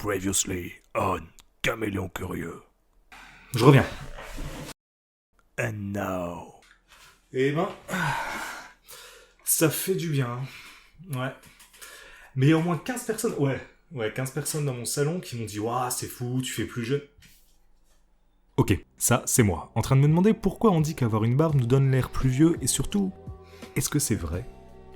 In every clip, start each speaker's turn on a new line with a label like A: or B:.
A: Previously on Caméléon Curieux.
B: Je reviens.
A: And now.
B: Eh ben, ça fait du bien. Ouais. Mais il y a au moins 15 personnes. Ouais, 15 personnes dans mon salon qui m'ont dit Waouh, c'est fou, tu fais plus jeune. Ok, ça, c'est moi, en train de me demander pourquoi on dit qu'avoir une barbe nous donne l'air plus vieux et surtout, est-ce que c'est vrai ?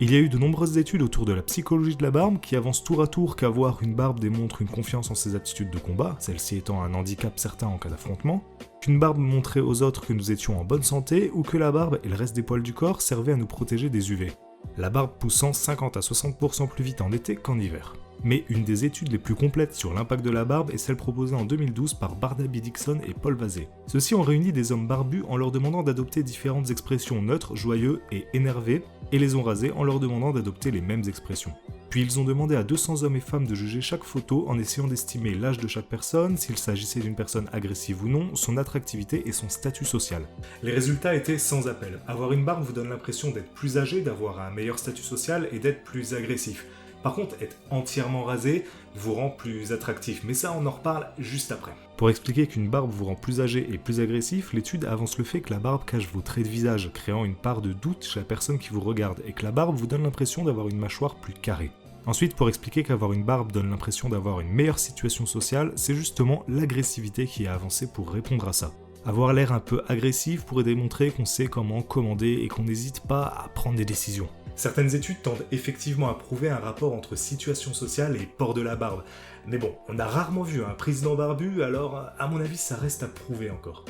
B: Il y a eu de nombreuses études autour de la psychologie de la barbe qui avancent tour à tour qu'avoir une barbe démontre une confiance en ses attitudes de combat, celle-ci étant un handicap certain en cas d'affrontement, qu'une barbe montrait aux autres que nous étions en bonne santé ou que la barbe et le reste des poils du corps servaient à nous protéger des UV. La barbe poussant 50 à 60% plus vite en été qu'en hiver. Mais une des études les plus complètes sur l'impact de la barbe est celle proposée en 2012 par Barnaby Dixon et Paul Vasey. Ceux-ci ont réuni des hommes barbus en leur demandant d'adopter différentes expressions neutres, joyeux et énervés, et les ont rasés en leur demandant d'adopter les mêmes expressions. Puis ils ont demandé à 200 hommes et femmes de juger chaque photo en essayant d'estimer l'âge de chaque personne, s'il s'agissait d'une personne agressive ou non, son attractivité et son statut social. Les résultats étaient sans appel. Avoir une barbe vous donne l'impression d'être plus âgé, d'avoir un meilleur statut social et d'être plus agressif. Par contre, être entièrement rasé vous rend plus attractif, mais ça on en reparle juste après. Pour expliquer qu'une barbe vous rend plus âgé et plus agressif, l'étude avance le fait que la barbe cache vos traits de visage, créant une part de doute chez la personne qui vous regarde, et que la barbe vous donne l'impression d'avoir une mâchoire plus carrée. Ensuite, pour expliquer qu'avoir une barbe donne l'impression d'avoir une meilleure situation sociale, c'est justement l'agressivité qui a avancé pour répondre à ça. Avoir l'air un peu agressif pourrait démontrer qu'on sait comment commander et qu'on n'hésite pas à prendre des décisions. Certaines études tendent effectivement à prouver un rapport entre situation sociale et port de la barbe. Mais bon, on a rarement vu un président barbu, alors à mon avis ça reste à prouver encore.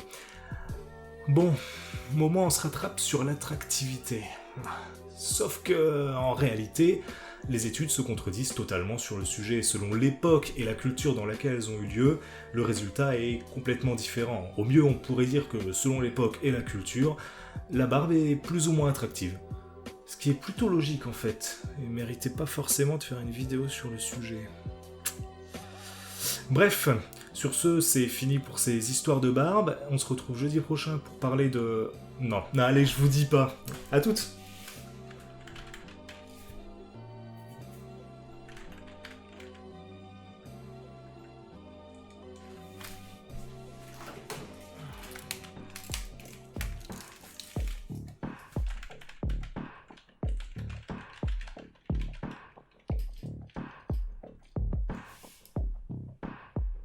B: Bon, au moment on se rattrape sur l'attractivité. Sauf que, en réalité, les études se contredisent totalement sur le sujet. Selon l'époque et la culture dans laquelle elles ont eu lieu, le résultat est complètement différent. Au mieux, on pourrait dire que selon l'époque et la culture, la barbe est plus ou moins attractive. Ce qui est plutôt logique en fait, et méritait pas forcément de faire une vidéo sur le sujet. Bref, sur ce, c'est fini pour ces histoires de barbe. On se retrouve jeudi prochain pour parler de... Non, allez, je vous dis pas. À toutes.